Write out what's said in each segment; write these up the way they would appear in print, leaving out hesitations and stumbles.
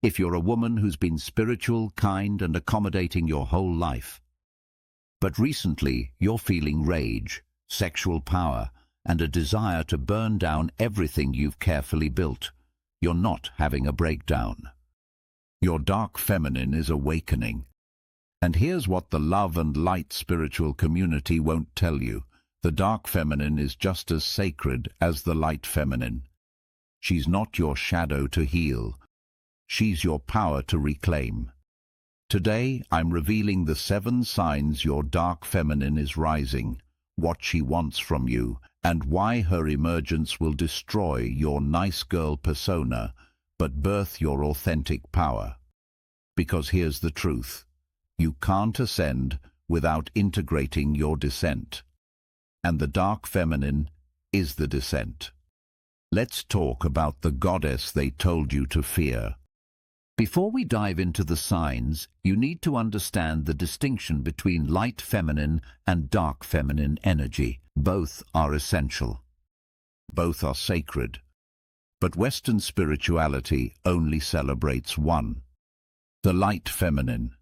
If you're a woman who's been spiritual, kind, and accommodating your whole life, but recently you're feeling rage, sexual power, and a desire to burn down everything you've carefully built, you're not having a breakdown. Your dark feminine is awakening. And here's what the love and light spiritual community won't tell you. The dark feminine is just as sacred as the light feminine. She's not your shadow to heal. She's your power to reclaim. Today, I'm revealing the 7 signs your dark feminine is rising, what she wants from you, and why her emergence will destroy your nice girl persona, but birth your authentic power. Because here's the truth. You can't ascend without integrating your descent. And the dark feminine is the descent. Let's talk about the goddess they told you to fear. Before we dive into the signs, you need to understand the distinction between light feminine and dark feminine energy. Both are essential. Both are sacred. But Western spirituality only celebrates one. The light feminine.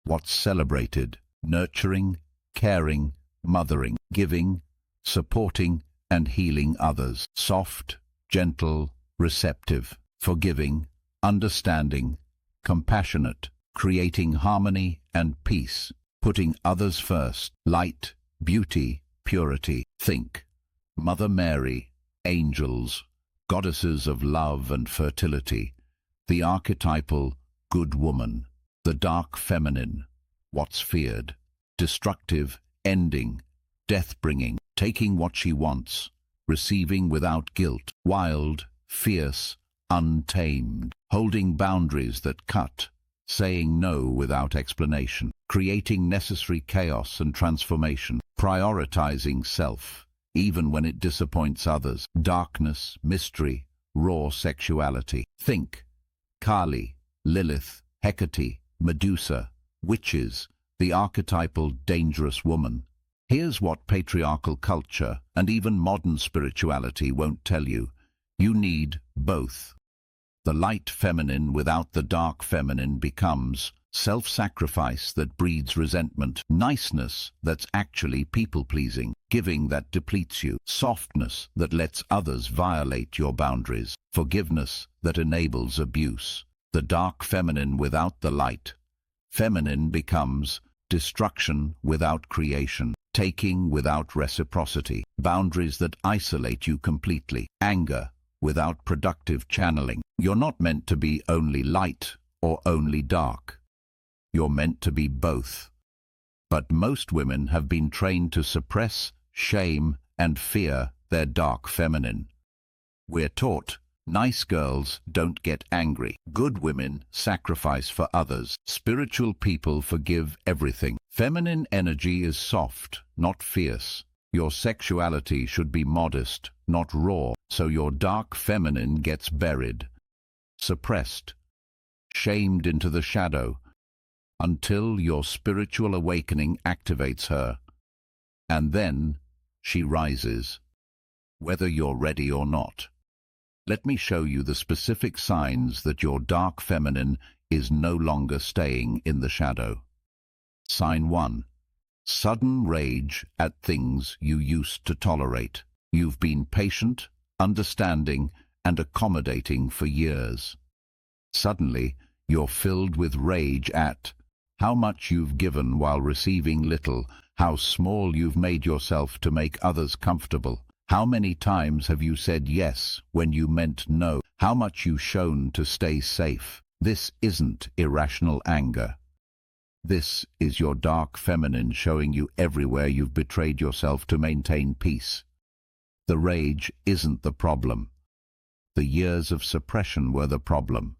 What's celebrated? Nurturing, caring, mothering, giving, supporting, and healing others. Soft, gentle, receptive, forgiving, understanding, compassionate, creating harmony and peace, putting others first. Light, beauty, purity. Think. Mother Mary, angels, goddesses of love and fertility. The archetypal good woman. The dark feminine. What's feared? Destructive, ending, death-bringing, taking what she wants, receiving without guilt. Wild, fierce, untamed, holding boundaries that cut, saying no without explanation, creating necessary chaos and transformation, prioritizing self, even when it disappoints others. Darkness, mystery, raw sexuality. Think. Kali, Lilith, Hecate, Medusa, witches, the archetypal dangerous woman. Here's what patriarchal culture and even modern spirituality won't tell you. You need both. The light feminine without the dark feminine becomes self-sacrifice that breeds resentment, niceness that's actually people-pleasing, giving that depletes you, softness that lets others violate your boundaries, forgiveness that enables abuse. The dark feminine without the light feminine becomes destruction without creation, taking without reciprocity, boundaries that isolate you completely, anger without productive channeling. You're not meant to be only light or only dark. You're meant to be both. But most women have been trained to suppress, shame, and fear their dark feminine. We're taught, nice girls don't get angry. Good women sacrifice for others. Spiritual people forgive everything. Feminine energy is soft, not fierce. Your sexuality should be modest, not raw, so your dark feminine gets buried, suppressed, shamed into the shadow, until your spiritual awakening activates her. And then she rises, whether you're ready or not. Let me show you the specific signs that your dark feminine is no longer staying in the shadow. Sign 1. Sudden rage at things you used to tolerate. You've been patient, understanding, and accommodating for years. Suddenly, you're filled with rage at how much you've given while receiving little, how small you've made yourself to make others comfortable. How many times have you said yes when you meant no? How much you've shown to stay safe? This isn't irrational anger. This is your dark feminine showing you everywhere you've betrayed yourself to maintain peace. The rage isn't the problem. The years of suppression were the problem.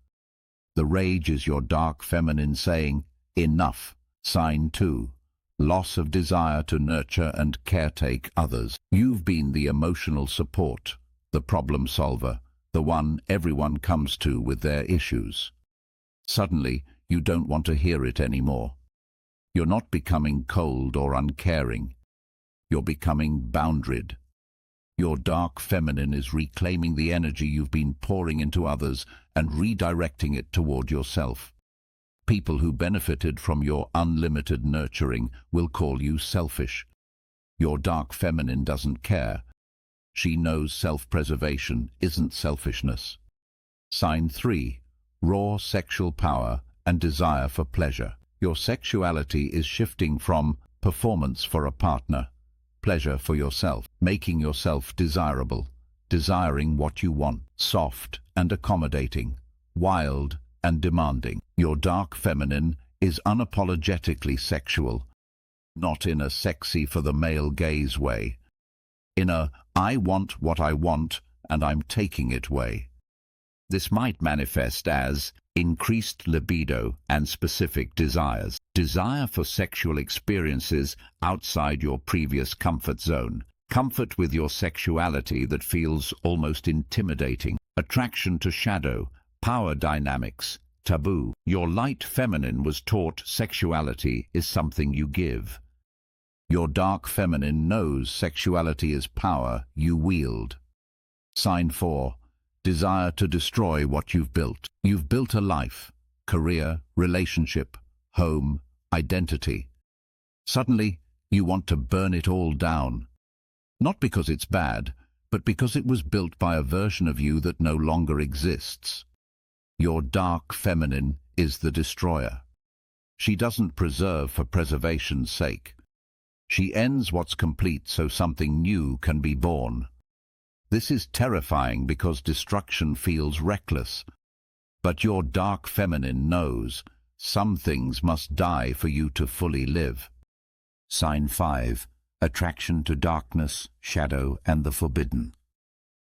The rage is your dark feminine saying, enough. Sign 2. Loss of desire to nurture and caretake others. You've been the emotional support, the problem solver, the one everyone comes to with their issues. Suddenly, you don't want to hear it anymore. You're not becoming cold or uncaring. You're becoming boundaried. Your dark feminine is reclaiming the energy you've been pouring into others and redirecting it toward yourself. People who benefited from your unlimited nurturing will call you selfish. Your dark feminine doesn't care. She knows self-preservation isn't selfishness. Sign 3. Raw sexual power and desire for pleasure. Your sexuality is shifting from performance for a partner, pleasure for yourself, making yourself desirable, desiring what you want, soft and accommodating, wild and demanding. Your dark feminine is unapologetically sexual, not in a sexy for the male gaze way, in a I want what I want and I'm taking it way. This might manifest as increased libido and specific desires. Desire for sexual experiences outside your previous comfort zone. Comfort with your sexuality that feels almost intimidating. Attraction to shadow, power dynamics, taboo. Your light feminine was taught sexuality is something you give. Your dark feminine knows sexuality is power you wield. Sign 4. Desire to destroy what you've built. You've built a life, career, relationship, home, identity. Suddenly, you want to burn it all down. Not because it's bad, but because it was built by a version of you that no longer exists. Your dark feminine is the destroyer. She doesn't preserve for preservation's sake. She ends what's complete so something new can be born. This is terrifying because destruction feels reckless. But your dark feminine knows some things must die for you to fully live. Sign 5. Attraction to darkness, shadow, and the forbidden.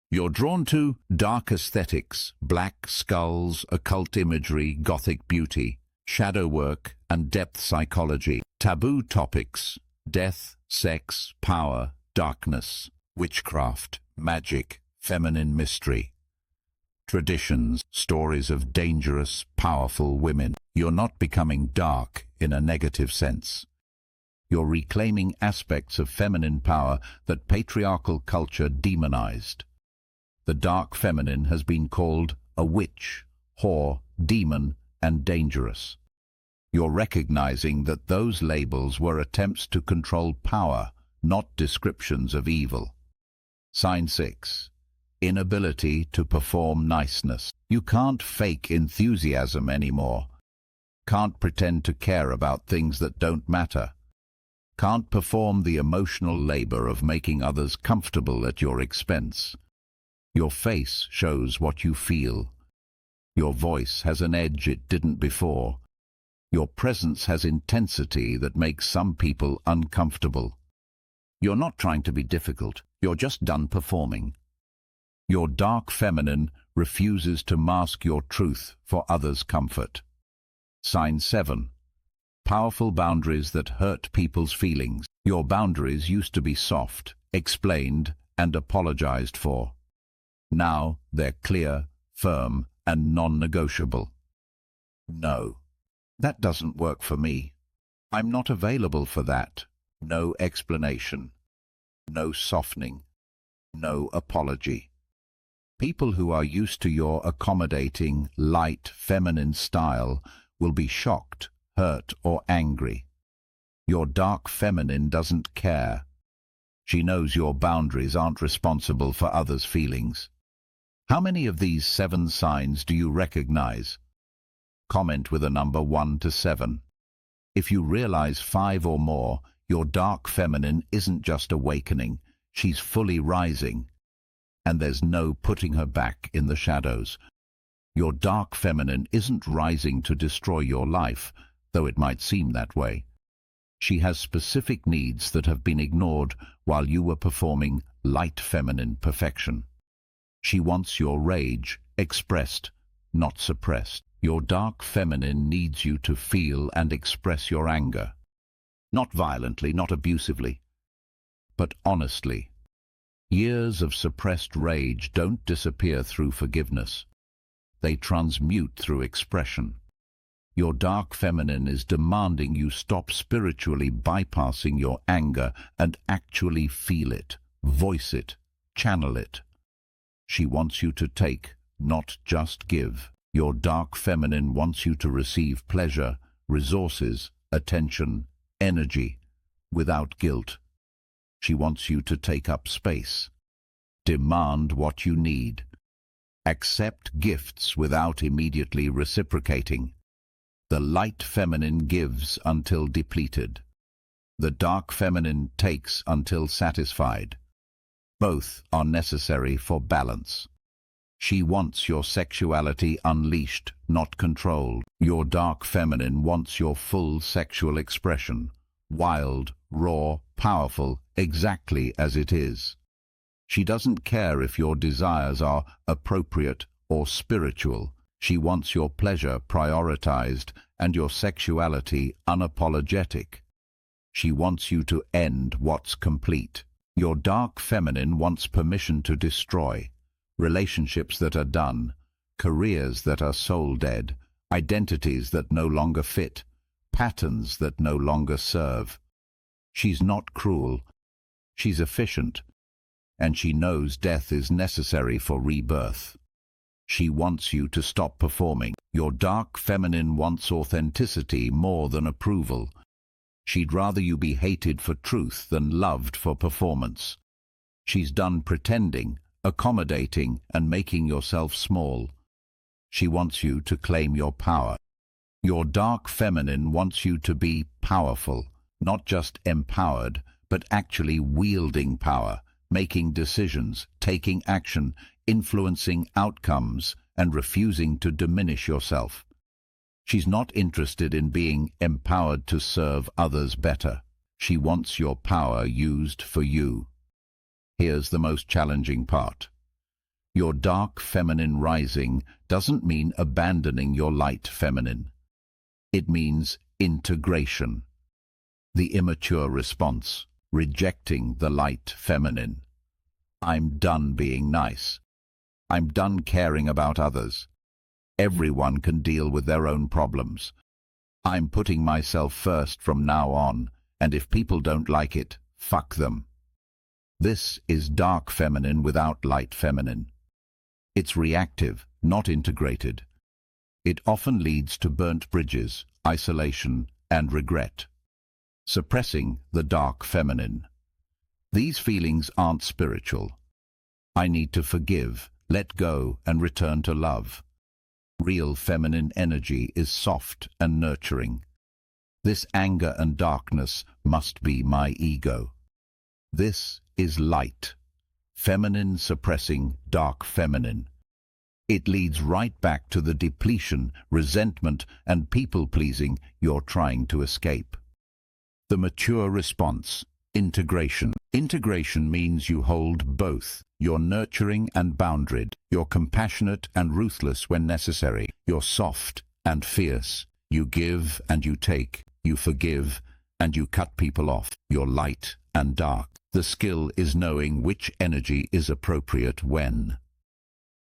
You're drawn to dark aesthetics, black skulls, occult imagery, gothic beauty, shadow work, and depth psychology. Taboo topics: death, sex, power, darkness, witchcraft, magic, feminine mystery. Traditions, stories of dangerous, powerful women. You're not becoming dark in a negative sense. You're reclaiming aspects of feminine power that patriarchal culture demonized. The dark feminine has been called a witch, whore, demon, and dangerous. You're recognizing that those labels were attempts to control power, not descriptions of evil. Sign 6. Inability to perform niceness. You can't fake enthusiasm anymore. Can't pretend to care about things that don't matter. Can't perform the emotional labor of making others comfortable at your expense. Your face shows what you feel. Your voice has an edge it didn't before. Your presence has intensity that makes some people uncomfortable. You're not trying to be difficult. You're just done performing. Your dark feminine refuses to mask your truth for others' comfort. Sign 7. Powerful boundaries that hurt people's feelings. Your boundaries used to be soft, explained, and apologized for. Now they're clear, firm, and non-negotiable. No, that doesn't work for me. I'm not available for that. No explanation. No softening. No apology. People who are used to your accommodating, light, feminine style will be shocked, hurt, or angry. Your dark feminine doesn't care. She knows your boundaries aren't responsible for others' feelings. How many of these 7 signs do you recognize? Comment with a number 1 to 7. If you realize 5 or more, your dark feminine isn't just awakening, she's fully rising. And there's no putting her back in the shadows. Your dark feminine isn't rising to destroy your life, though it might seem that way. She has specific needs that have been ignored while you were performing light feminine perfection. She wants your rage expressed, not suppressed. Your dark feminine needs you to feel and express your anger. Not violently, not abusively, but honestly. Years of suppressed rage don't disappear through forgiveness. They transmute through expression. Your dark feminine is demanding you stop spiritually bypassing your anger and actually feel it, voice it, Channel it. She wants you to take, not just give. Your dark feminine wants you to receive pleasure, resources, attention, energy, without guilt. She wants you to take up space. Demand what you need. Accept gifts without immediately reciprocating. The light feminine gives until depleted. The dark feminine takes until satisfied. Both are necessary for balance. She wants your sexuality unleashed, not controlled. Your dark feminine wants your full sexual expression, wild, raw, powerful, exactly as it is. She doesn't care if your desires are appropriate or spiritual. She wants your pleasure prioritized and your sexuality unapologetic. She wants you to end what's complete. Your dark feminine wants permission to destroy. Relationships that are done, careers that are soul-dead, identities that no longer fit, patterns that no longer serve. She's not cruel. She's efficient. And she knows death is necessary for rebirth. She wants you to stop performing. Your dark feminine wants authenticity more than approval. She'd rather you be hated for truth than loved for performance. She's done pretending, accommodating, and making yourself small. She wants you to claim your power. Your dark feminine wants you to be powerful, not just empowered, but actually wielding power, making decisions, taking action, influencing outcomes, and refusing to diminish yourself. She's not interested in being empowered to serve others better. She wants your power used for you. Here's the most challenging part. Your dark feminine rising doesn't mean abandoning your light feminine. It means integration. The immature response, rejecting the light feminine. I'm done being nice. I'm done caring about others. Everyone can deal with their own problems. I'm putting myself first from now on, and if people don't like it, fuck them. This is dark feminine without light feminine. It's reactive, not integrated. It often leads to burnt bridges, isolation, and regret. Suppressing the dark feminine. These feelings aren't spiritual. I need to forgive, let go, and return to love. Real feminine energy is soft and nurturing. This anger and darkness must be my ego. This is light. Feminine suppressing dark feminine. It leads right back to the depletion, resentment, and people-pleasing you're trying to escape. The mature response, integration. Integration means you hold both. You're nurturing and boundaried. You're compassionate and ruthless when necessary. You're soft and fierce. You give and you take. You forgive and you cut people off. You're light and dark. The skill is knowing which energy is appropriate when.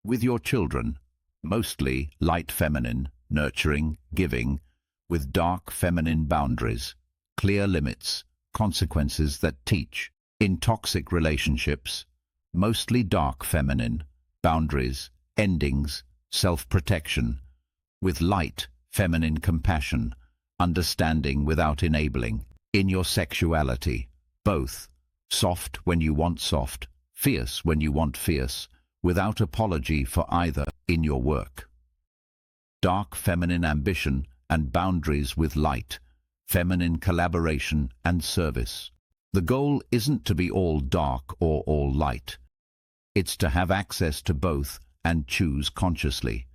With your children, mostly light feminine, nurturing, giving, with dark feminine boundaries, clear limits, consequences that teach. In toxic relationships, mostly dark feminine, boundaries, endings, self-protection, with light feminine compassion, understanding without enabling. In your sexuality, both, soft when you want soft, fierce when you want fierce, without apology for either. In your work, dark feminine ambition and boundaries with light, feminine collaboration and service. The goal isn't to be all dark or all light. It's to have access to both and choose consciously.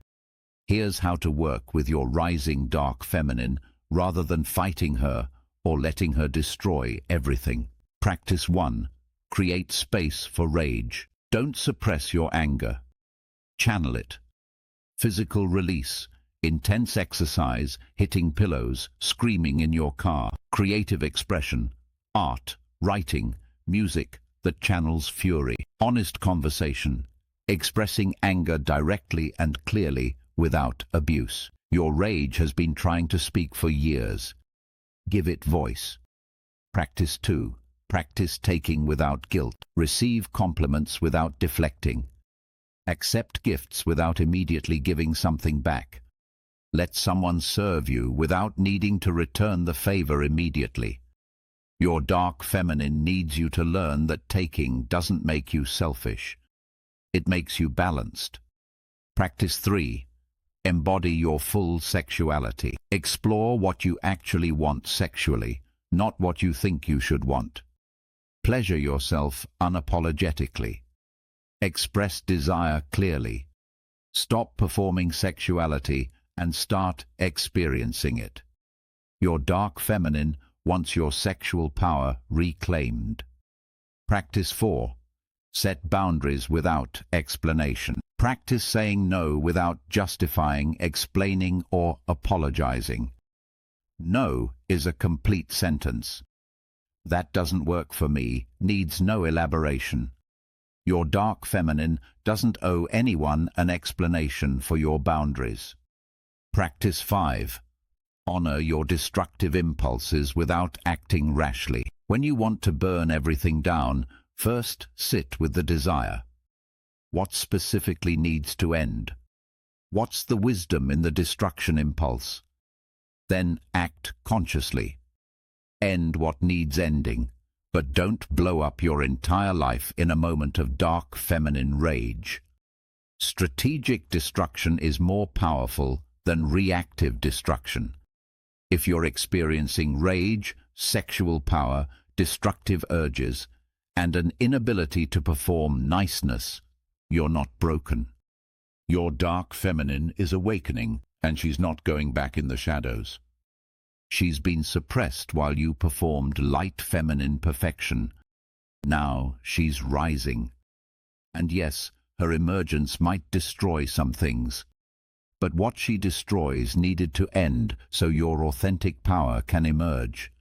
Here's how to work with your rising dark feminine rather than fighting her or letting her destroy everything. Practice 1. Create space for rage. Don't suppress your anger. Channel it. Physical release. Intense exercise, hitting pillows, screaming in your car. Creative expression. Art, writing, music that channels fury. Honest conversation. Expressing anger directly and clearly without abuse. Your rage has been trying to speak for years. Give it voice. Practice 2. Practice taking without guilt. Receive compliments without deflecting. Accept gifts without immediately giving something back. Let someone serve you without needing to return the favor immediately. Your dark feminine needs you to learn that taking doesn't make you selfish. It makes you balanced. Practice 3. Embody your full sexuality. Explore what you actually want sexually, not what you think you should want. Pleasure yourself unapologetically. Express desire clearly. Stop performing sexuality and start experiencing it. Your dark feminine wants your sexual power reclaimed. Practice 4. Set boundaries without explanation. Practice saying no without justifying, explaining, or apologizing. No is a complete sentence. That doesn't work for me needs no elaboration. Your dark feminine doesn't owe anyone an explanation for your boundaries. Practice 5. Honor your destructive impulses without acting rashly. When you want to burn everything down, first sit with the desire. What specifically needs to end? What's the wisdom in the destruction impulse? Then act consciously. End what needs ending, but don't blow up your entire life in a moment of dark feminine rage. Strategic destruction is more powerful than reactive destruction. If you're experiencing rage, sexual power, destructive urges, and an inability to perform niceness, you're not broken. Your dark feminine is awakening, and she's not going back in the shadows. She's been suppressed while you performed light feminine perfection. Now she's rising. And yes, her emergence might destroy some things. But what she destroys needed to end so your authentic power can emerge.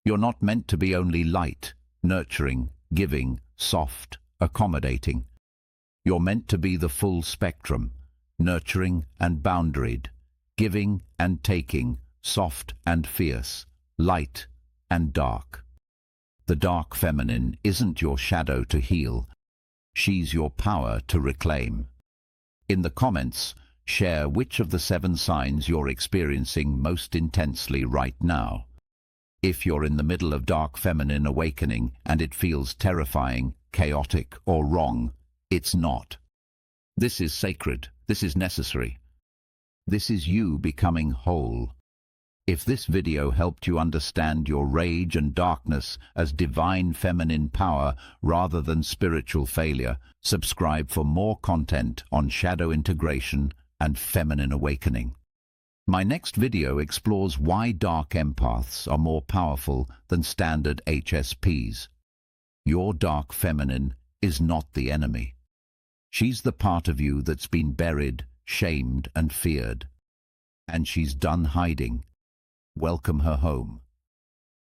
You're not meant to be only light, nurturing, giving, soft, accommodating. You're meant to be the full spectrum, nurturing and boundaried, giving and taking, soft and fierce, light and dark. The dark feminine isn't your shadow to heal. She's your power to reclaim. In the comments, share which of the 7 signs you're experiencing most intensely right now. If you're in the middle of dark feminine awakening and it feels terrifying, chaotic, or wrong, it's not. This is sacred. This is necessary. This is you becoming whole. If this video helped you understand your rage and darkness as divine feminine power rather than spiritual failure, subscribe for more content on shadow integration and feminine awakening. My next video explores why dark empaths are more powerful than standard HSPs. Your dark feminine is not the enemy. She's the part of you that's been buried, shamed, and feared. And she's done hiding. Welcome her home.